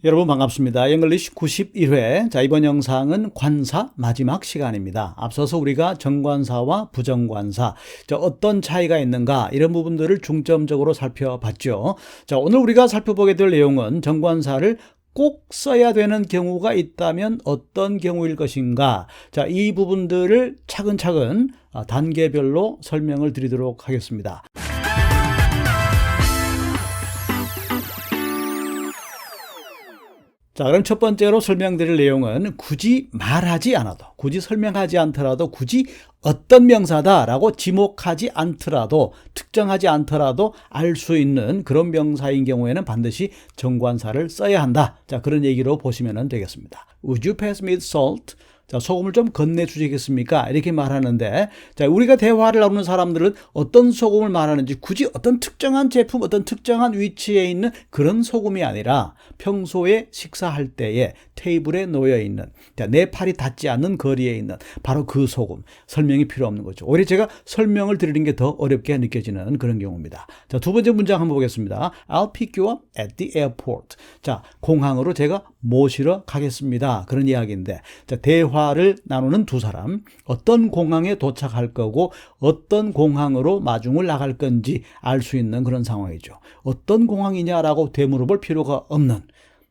여러분 반갑습니다. 잉글리시 91회. 자, 이번 영상은 관사 마지막 시간입니다. 앞서서 우리가 정관사와 부정관사, 어떤 차이가 있는가 이런 부분들을 중점적으로 살펴봤죠. 자, 오늘 우리가 살펴보게 될 내용은 정관사를 꼭 써야 되는 경우가 있다면 어떤 경우일 것인가. 자, 이 부분들을 차근차근 단계별로 설명을 드리도록 하겠습니다. 자, 그럼 첫 번째로 설명드릴 내용은 굳이 말하지 않아도, 굳이 설명하지 않더라도, 굳이 어떤 명사다라고 지목하지 않더라도, 특정하지 않더라도 알 수 있는 그런 명사인 경우에는 반드시 정관사를 써야 한다. 자, 그런 얘기로 보시면 되겠습니다. Would you pass me salt? 자, 소금을 좀 건네주시겠습니까? 이렇게 말하는데, 자, 우리가 대화를 나누는 사람들은 어떤 소금을 말하는지 굳이 어떤 특정한 제품, 어떤 특정한 위치에 있는 그런 소금이 아니라 평소에 식사할 때에 테이블에 놓여 있는, 자, 내 팔이 닿지 않는 거리에 있는 바로 그 소금. 설명이 필요 없는 거죠. 오히려 제가 설명을 드리는 게 더 어렵게 느껴지는 그런 경우입니다. 자, 두 번째 문장 한번 보겠습니다. I'll pick you up at the airport. 자, 공항으로 제가 모시러 가겠습니다. 그런 이야기인데, 자, 대화를 나누는 두 사람, 어떤 공항에 도착할 거고 어떤 공항으로 마중을 나갈 건지 알 수 있는 그런 상황이죠. 어떤 공항이냐라고 되물어볼 필요가 없는,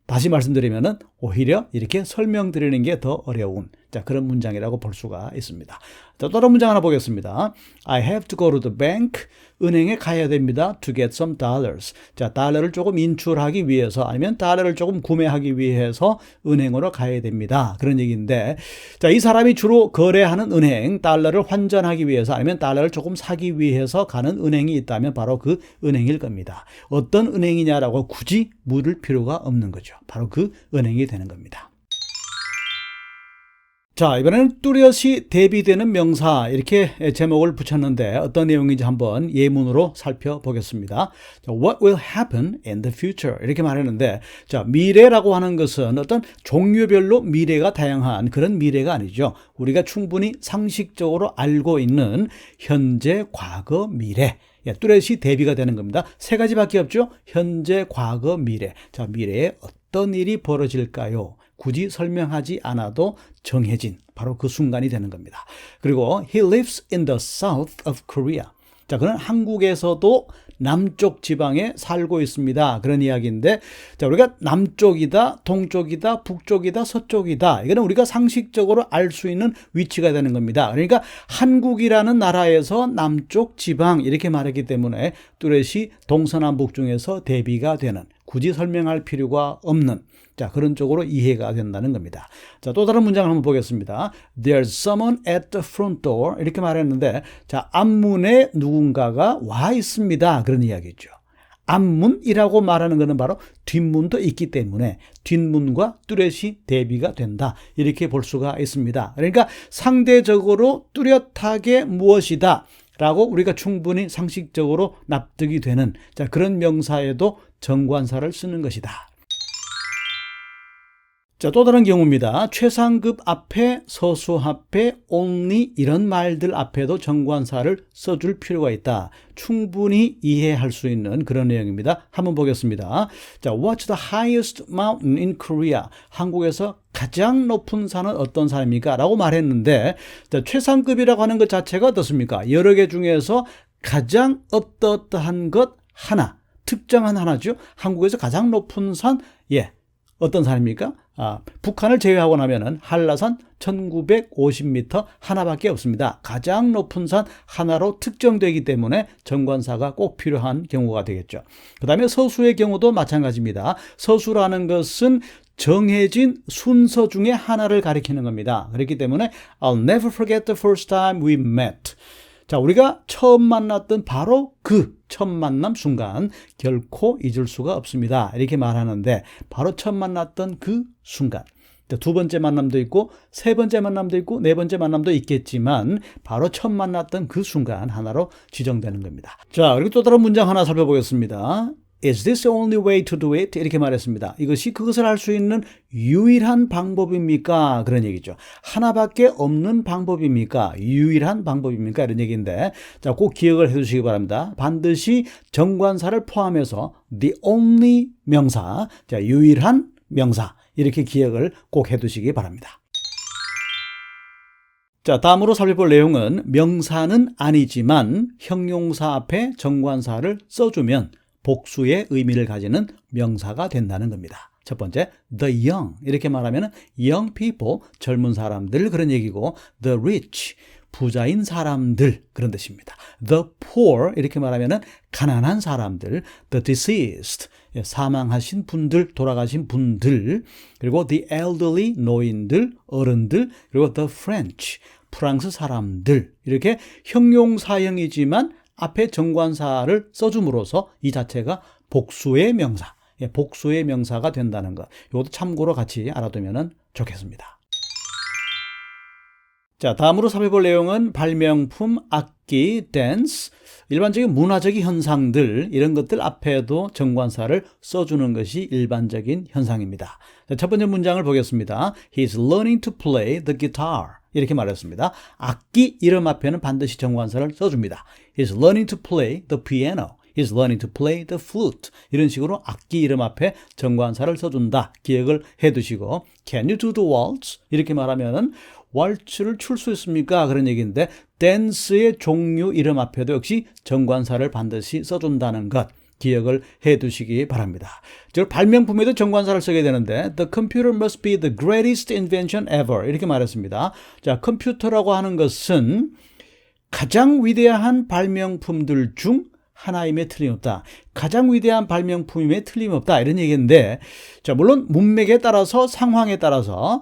다시 말씀드리면은 오히려 이렇게 설명드리는 게 더 어려운, 자, 그런 문장이라고 볼 수가 있습니다. 자, 또 다른 문장 하나 보겠습니다. I have to go to the bank. 은행에 가야 됩니다. To get some dollars. 자, 달러를 조금 인출하기 위해서, 아니면 달러를 조금 구매하기 위해서 은행으로 가야 됩니다. 그런 얘기인데, 자, 이 사람이 주로 거래하는 은행, 달러를 환전하기 위해서, 아니면 달러를 조금 사기 위해서 가는 은행이 있다면 바로 그 은행일 겁니다. 어떤 은행이냐라고 굳이 물을 필요가 없는 거죠. 바로 그 은행이 되는 겁니다. 자, 이번에는 뚜렷이 대비되는 명사, 이렇게 제목을 붙였는데 어떤 내용인지 한번 예문으로 살펴보겠습니다. 자, What will happen in the future? 이렇게 말했는데, 자, 미래라고 하는 것은 어떤 종류별로 미래가 다양한 그런 미래가 아니죠. 우리가 충분히 상식적으로 알고 있는 현재, 과거, 미래. 뚜렷이 대비가 되는 겁니다. 세 가지밖에 없죠. 현재, 과거, 미래. 자, 미래에 어떤 일이 벌어질까요? 굳이 설명하지 않아도 정해진 바로 그 순간이 되는 겁니다. 그리고 he lives in the south of Korea. 자, 그는 한국에서도 남쪽 지방에 살고 있습니다. 그런 이야기인데, 자, 우리가 남쪽이다, 동쪽이다, 북쪽이다, 서쪽이다. 이거는 우리가 상식적으로 알 수 있는 위치가 되는 겁니다. 그러니까 한국이라는 나라에서 남쪽 지방 이렇게 말했기 때문에 뚜렷이 동서남북 중에서 대비가 되는, 굳이 설명할 필요가 없는, 자, 그런 쪽으로 이해가 된다는 겁니다. 자, 또 다른 문장을 한번 보겠습니다. There's someone at the front door. 이렇게 말했는데, 자, 앞문에 누군가가 와 있습니다. 그런 이야기죠. 앞문이라고 말하는 것은 바로 뒷문도 있기 때문에 뒷문과 뚜렷이 대비가 된다. 이렇게 볼 수가 있습니다. 그러니까 상대적으로 뚜렷하게 무엇이다 라고 우리가 충분히 상식적으로 납득이 되는, 자, 그런 명사에도 정관사를 쓰는 것이다. 자, 또 다른 경우입니다. 최상급 앞에, 서수 앞에, only 이런 말들 앞에도 정관사를 써줄 필요가 있다. 충분히 이해할 수 있는 그런 내용입니다. 한번 보겠습니다. 자, what's the highest mountain in Korea? 한국에서 가장 높은 산은 어떤 산입니까? 라고 말했는데, 자, 최상급이라고 하는 것 자체가 어떻습니까? 여러 개 중에서 가장 어떠한 것 하나, 특정한 하나죠. 한국에서 가장 높은 산, 어떤 산입니까? 북한을 제외하고 나면은 한라산 1950m 하나밖에 없습니다. 가장 높은 산 하나로 특정되기 때문에 정관사가 꼭 필요한 경우가 되겠죠. 그 다음에 서수의 경우도 마찬가지입니다. 서수라는 것은 정해진 순서 중에 하나를 가리키는 겁니다. 그렇기 때문에 I'll never forget the first time we met. 자, 우리가 처음 만났던 바로 그 첫 만남 순간 결코 잊을 수가 없습니다. 이렇게 말하는데, 바로 처음 만났던 그 순간. 두 번째 만남도 있고, 세 번째 만남도 있고, 네 번째 만남도 있겠지만, 바로 처음 만났던 그 순간 하나로 지정되는 겁니다. 자, 그리고 또 다른 문장 하나 살펴보겠습니다. Is this the only way to do it? 이렇게 말했습니다. 이것이 그것을 할 수 있는 유일한 방법입니까? 그런 얘기죠. 하나밖에 없는 방법입니까? 유일한 방법입니까? 이런 얘기인데, 자, 꼭 기억을 해 주시기 바랍니다. 반드시 정관사를 포함해서 the only 명사, 자, 유일한 명사 이렇게 기억을 꼭 해두시기 바랍니다. 자, 다음으로 살펴볼 내용은 명사는 아니지만 형용사 앞에 정관사를 써주면 복수의 의미를 가지는 명사가 된다는 겁니다. 첫 번째, the young 이렇게 말하면 young people, 젊은 사람들 그런 얘기고 the rich, 부자인 사람들 그런 뜻입니다. the poor 이렇게 말하면 가난한 사람들, the deceased, 사망하신 분들, 돌아가신 분들, 그리고 the elderly, 노인들, 어른들, 그리고 the French, 프랑스 사람들 이렇게 형용사형이지만 앞에 정관사를 써줌으로써 이 자체가 복수의 명사, 복수의 명사가 된다는 것. 이것도 참고로 같이 알아두면 좋겠습니다. 자, 다음으로 살펴볼 내용은 발명품, 악기, 댄스, 일반적인 문화적인 현상들 이런 것들 앞에도 정관사를 써주는 것이 일반적인 현상입니다. 자, 첫 번째 문장을 보겠습니다. He's learning to play the guitar. 이렇게 말했습니다. 악기 이름 앞에는 반드시 정관사를 써줍니다. He's learning to play the piano. He's learning to play the flute. 이런 식으로 악기 이름 앞에 정관사를 써준다. 기억을 해두시고 Can you do the waltz? 이렇게 말하면 왈츠를 출 수 있습니까? 그런 얘기인데 댄스의 종류 이름 앞에도 역시 정관사를 반드시 써준다는 것 기억을 해두시기 바랍니다. 즉 발명품에도 정관사를 쓰게 되는데 The computer must be the greatest invention ever 이렇게 말했습니다. 자, 컴퓨터라고 하는 것은 가장 위대한 발명품들 중 하나임에 틀림없다. 가장 위대한 발명품임에 틀림없다. 이런 얘기인데 자, 물론 문맥에 따라서 상황에 따라서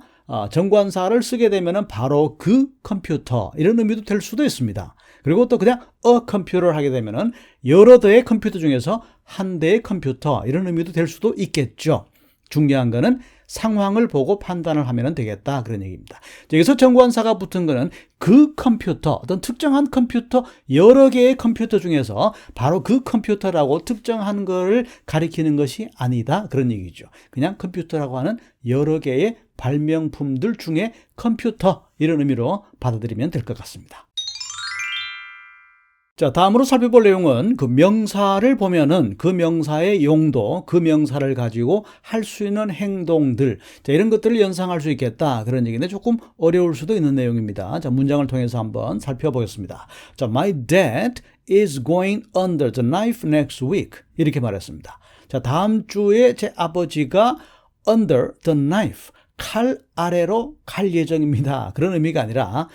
정관사를 쓰게 되면 바로 그 컴퓨터 이런 의미도 될 수도 있습니다. 그리고 또 그냥 컴퓨터를 하게 되면 여러 대의 컴퓨터 중에서 한 대의 컴퓨터 이런 의미도 될 수도 있겠죠. 중요한 거는 상황을 보고 판단을 하면 되겠다 그런 얘기입니다. 여기서 정관사가 붙은 거는 그 컴퓨터, 어떤 특정한 컴퓨터, 여러 개의 컴퓨터 중에서 바로 그 컴퓨터라고 특정한 거를 가리키는 것이 아니다 그런 얘기죠. 그냥 컴퓨터라고 하는 여러 개의 발명품들 중에 컴퓨터 이런 의미로 받아들이면 될 것 같습니다. 자, 다음으로 살펴볼 내용은 그 명사를 보면은 그 명사의 용도, 그 명사를 가지고 할 수 있는 행동들, 자, 이런 것들을 연상할 수 있겠다. 그런 얘기인데 조금 어려울 수도 있는 내용입니다. 자, 문장을 통해서 한번 살펴보겠습니다. 자, My dad is going under the knife next week. 이렇게 말했습니다. 자, 다음 주에 제 아버지가 under the knife. 칼 아래로 갈 예정입니다. 그런 의미가 아니라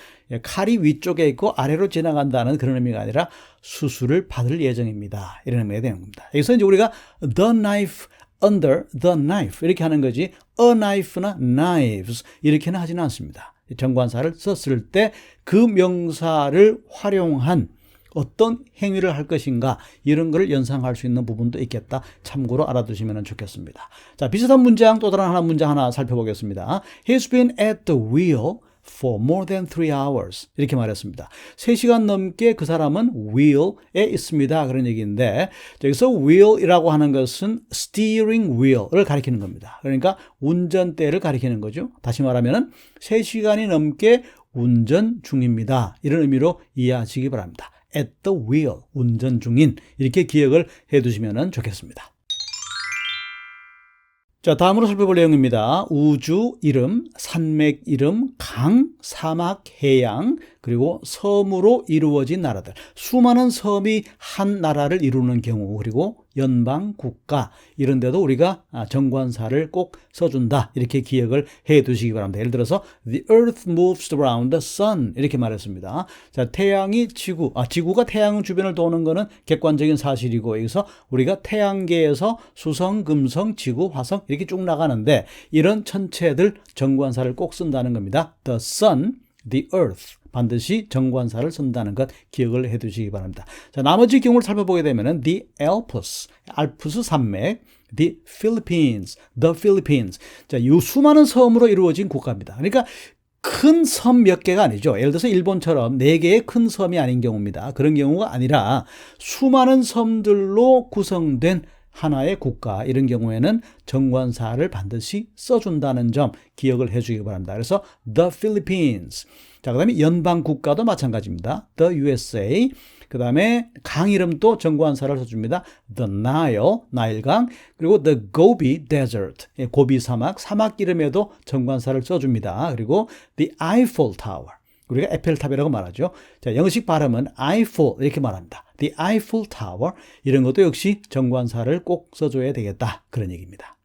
칼이 위쪽에 있고 아래로 지나간다는 그런 의미가 아니라 수술을 받을 예정입니다. 이런 의미가 되는 겁니다. 여기서 이제 우리가 the knife, under the knife 이렇게 하는 거지 a knife나 knives 이렇게는 하지는 않습니다. 정관사를 썼을 때 그 명사를 활용한 어떤 행위를 할 것인가 이런 걸 연상할 수 있는 부분도 있겠다. 참고로 알아두시면 좋겠습니다. 자, 비슷한 문장 또 다른 문장 하나 살펴보겠습니다. He's been at the wheel for more than 3 hours. 이렇게 말했습니다. 3시간 넘게 그 사람은 wheel에 있습니다. 그런 얘기인데 여기서 wheel이라고 하는 것은 steering wheel을 가리키는 겁니다. 그러니까 운전대를 가리키는 거죠. 다시 말하면 3시간이 넘게 운전 중입니다. 이런 의미로 이해하시기 바랍니다. at the wheel, 운전 중인 이렇게 기억을 해두시면 좋겠습니다. 자, 다음으로 살펴볼 내용입니다. 우주 이름, 산맥 이름, 강, 사막, 해양, 그리고 섬으로 이루어진 나라들. 수많은 섬이 한 나라를 이루는 경우, 그리고 연방, 국가 이런 데도 우리가 정관사를 꼭 써준다. 이렇게 기억을 해 두시기 바랍니다. 예를 들어서 The earth moves around the sun 이렇게 말했습니다. 자, 태양이 지구가 태양 주변을 도는 거는 객관적인 사실이고 여기서 우리가 태양계에서 수성, 금성, 지구, 화성 이렇게 쭉 나가는데 이런 천체들 정관사를 꼭 쓴다는 겁니다. The sun, the earth 반드시 정관사를 쓴다는 것 기억을 해 두시기 바랍니다. 자, 나머지 경우를 살펴보게 되면은 the Alps, 알프스 산맥, the Philippines, the Philippines. 자, 이 수많은 섬으로 이루어진 국가입니다. 그러니까 큰 섬 몇 개가 아니죠. 예를 들어서 일본처럼 4개의 큰 섬이 아닌 경우입니다. 그런 경우가 아니라 수많은 섬들로 구성된 하나의 국가 이런 경우에는 정관사를 반드시 써준다는 점 기억을 해주기 바랍니다. 그래서 the Philippines. 자, 그 다음에 연방 국가도 마찬가지입니다. the USA. 그 다음에 강 이름도 정관사를 써줍니다. the Nile, 나일강. 그리고 the Gobi Desert, 고비 사막, 사막 이름에도 정관사를 써줍니다. 그리고 the Eiffel Tower. 우리가 에펠탑이라고 말하죠. 자, 영어식 발음은 Eiffel 이렇게 말합니다. The Eiffel Tower 이런 것도 역시 정관사를 꼭 써줘야 되겠다 그런 얘기입니다.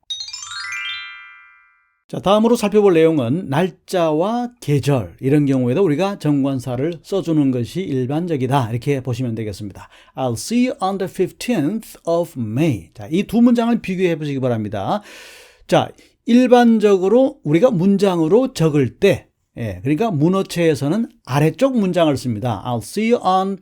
자, 다음으로 살펴볼 내용은 날짜와 계절 이런 경우에도 우리가 정관사를 써주는 것이 일반적이다 이렇게 보시면 되겠습니다. I'll see you on the 15th of May. 자, 이 두 문장을 비교해 보시기 바랍니다. 자, 일반적으로 우리가 문장으로 적을 때 그러니까 문어체에서는 아래쪽 문장을 씁니다. I'll see you on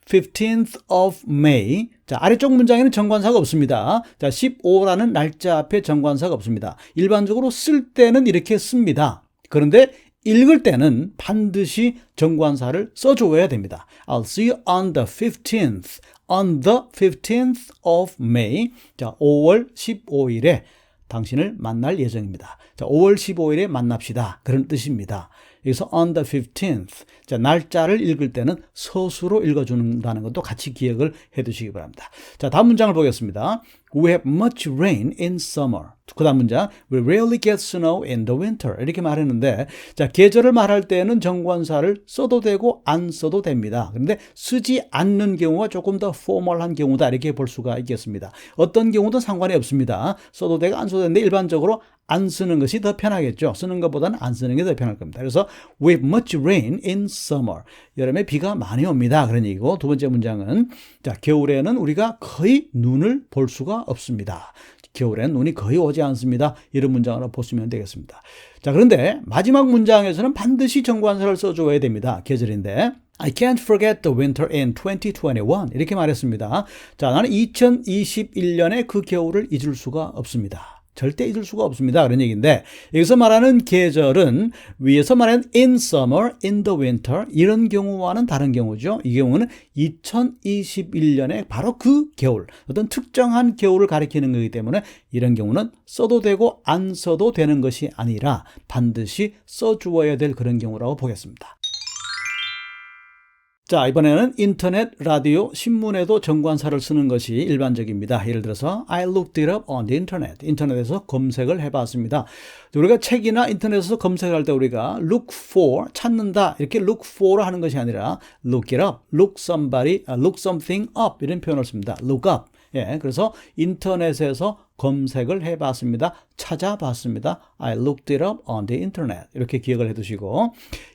15th of May. 자, 아래쪽 문장에는 정관사가 없습니다. 자, 15라는 날짜 앞에 정관사가 없습니다. 일반적으로 쓸 때는 이렇게 씁니다. 그런데 읽을 때는 반드시 정관사를 써줘야 됩니다. I'll see you on the 15th. On the 15th of May. 자, 5월 15일에 당신을 만날 예정입니다. 자, 5월 15일에 만납시다. 그런 뜻입니다. 여기서 on the 15th. 자, 날짜를 읽을 때는 서술로 읽어준다는 것도 같이 기억을 해 두시기 바랍니다. 자, 다음 문장을 보겠습니다. We have much rain in summer. 그 다음 문장. We rarely get snow in the winter. 이렇게 말했는데, 자, 계절을 말할 때는 정관사를 써도 되고 안 써도 됩니다. 그런데 쓰지 않는 경우가 조금 더 포멀한 경우다. 이렇게 볼 수가 있겠습니다. 어떤 경우도 상관이 없습니다. 써도 되고 안 써도 되는데 일반적으로 안 쓰는 것이 더 편하겠죠. 쓰는 것보다는 안 쓰는 게 더 편할 겁니다. 그래서 we have much rain in summer. 여름에 비가 많이 옵니다. 그런 얘기고, 두 번째 문장은 자, 겨울에는 우리가 거의 눈을 볼 수가 없습니다. 겨울엔 눈이 거의 오지 않습니다. 이런 문장으로 보시면 되겠습니다. 자, 그런데 마지막 문장에서는 반드시 정관사를 써줘야 됩니다. 계절인데 I can't forget the winter in 2021 이렇게 말했습니다. 자, 나는 2021년에 그 겨울을 잊을 수가 없습니다. 절대 잊을 수가 없습니다. 그런 얘기인데 여기서 말하는 계절은 위에서 말하는 in summer, in the winter 이런 경우와는 다른 경우죠. 이 경우는 2021년에 바로 그 겨울, 어떤 특정한 겨울을 가리키는 거기 때문에 이런 경우는 써도 되고 안 써도 되는 것이 아니라 반드시 써주어야 될 그런 경우라고 보겠습니다. 자, 이번에는 인터넷, 라디오, 신문에도 정관사를 쓰는 것이 일반적입니다. 예를 들어서 I looked it up on the internet. 인터넷에서 검색을 해봤습니다. 우리가 책이나 인터넷에서 검색할 때 우리가 look for, 찾는다 이렇게 look for로 하는 것이 아니라 look it up, look somebody, look something up 이런 표현을 씁니다. look up. 예, 그래서 인터넷에서 검색을 해봤습니다. 찾아봤습니다. I looked it up on the internet. 이렇게 기억을 해두시고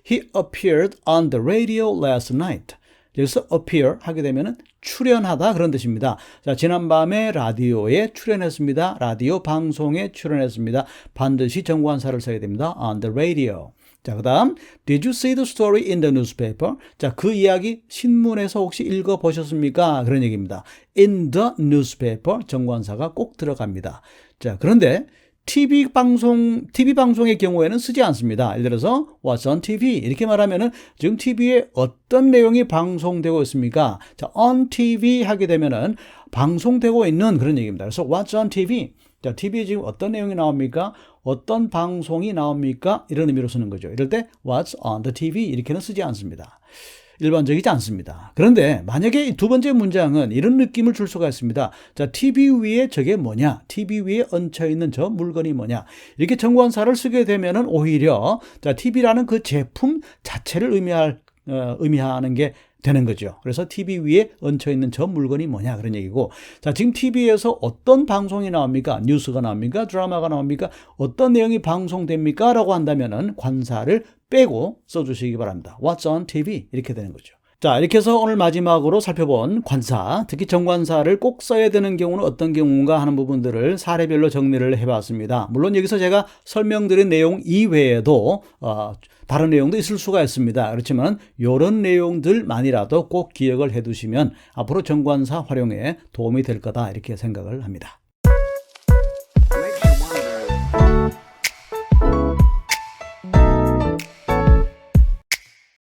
He appeared on the radio last night. 여기서 appear 하게 되면 출연하다 그런 뜻입니다. 자, 지난밤에 라디오에 출연했습니다. 라디오 방송에 출연했습니다. 반드시 정관사를 써야 됩니다. On the radio. 자, 그 다음 Did you see the story in the newspaper? 자, 그 이야기 신문에서 혹시 읽어보셨습니까? 그런 얘기입니다. In the newspaper 정관사가 꼭 들어갑니다. 자, 그런데 TV 방송의 경우에는 쓰지 않습니다. 예를 들어서 What's on TV? 이렇게 말하면은 지금 TV에 어떤 내용이 방송되고 있습니까? 자, on TV 하게 되면은 방송되고 있는 그런 얘기입니다. 그래서 What's on TV? 자, TV에 지금 어떤 내용이 나옵니까? 어떤 방송이 나옵니까? 이런 의미로 쓰는 거죠. 이럴 때 What's on the TV? 이렇게는 쓰지 않습니다. 일반적이지 않습니다. 그런데 만약에 두 번째 문장은 이런 느낌을 줄 수가 있습니다. 자, TV 위에 저게 뭐냐? TV 위에 얹혀있는 저 물건이 뭐냐? 이렇게 정관사를 쓰게 되면은 오히려 자, TV라는 그 제품 자체를 의미하는 게 되는 거죠. 그래서 TV 위에 얹혀있는 저 물건이 뭐냐 그런 얘기고, 자, 지금 TV에서 어떤 방송이 나옵니까? 뉴스가 나옵니까? 드라마가 나옵니까? 어떤 내용이 방송됩니까? 라고 한다면은 관사를 빼고 써주시기 바랍니다. What's on TV? 이렇게 되는 거죠. 자, 이렇게 해서 오늘 마지막으로 살펴본 관사, 특히 정관사를 꼭 써야 되는 경우는 어떤 경우인가 하는 부분들을 사례별로 정리를 해봤습니다. 물론 여기서 제가 설명드린 내용 이외에도 다른 내용도 있을 수가 있습니다. 그렇지만 이런 내용들만이라도 꼭 기억을 해두시면 앞으로 정관사 활용에 도움이 될 거다 이렇게 생각을 합니다.